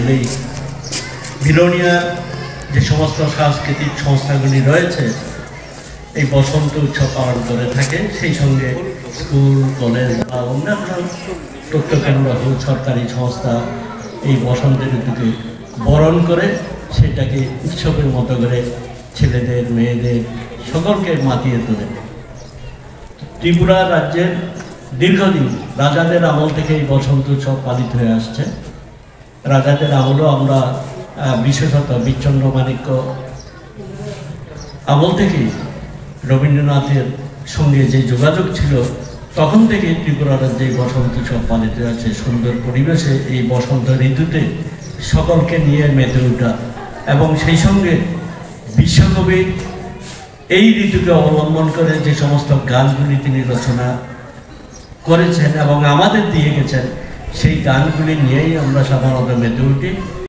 গেলেই বিলোনিয়া যে সমস্ত সাংস্কৃতিক সংস্থাগুলি রয়েছে এই বসন্ত উৎসব পালন করে থাকে। সেই সঙ্গে স্কুল, কলেজ বা অন্যান্য তথ্যকেন্দ্র সরকারি সংস্থা এই বসন্ত ঋতুকে বরণ করে সেটাকে উৎসবের মতো করে ছেলেদের, মেয়েদের সকলকে মাতিয়ে তোলে। ত্রিপুরা রাজ্যের দীর্ঘদিন রাজাদের আমল থেকে এই বসন্ত উৎসব পালিত হয়ে আসছে। রাজাদের আমলও আমরা বিশেষত বিচ্ছন্দ মাণিক্য আমল থেকেই রবীন্দ্রনাথের সঙ্গে যে যোগাযোগ ছিল তখন থেকে ত্রিপুরা রাজ্যে বসন্ত উৎসব পালিত আছে। সুন্দর পরিবেশে এই বসন্ত ঋতুতে সকলকে নিয়ে মেতে ওঠা এবং সেই সঙ্গে বিশ্বকবি এই ঋতুকে অবলম্বন করে যে সমস্ত গানগুলি তিনি রচনা করেছেন এবং আমাদের দিয়ে গেছেন সেই গানগুলি নিয়েই আমরা সাধারণত মেতে উঠি।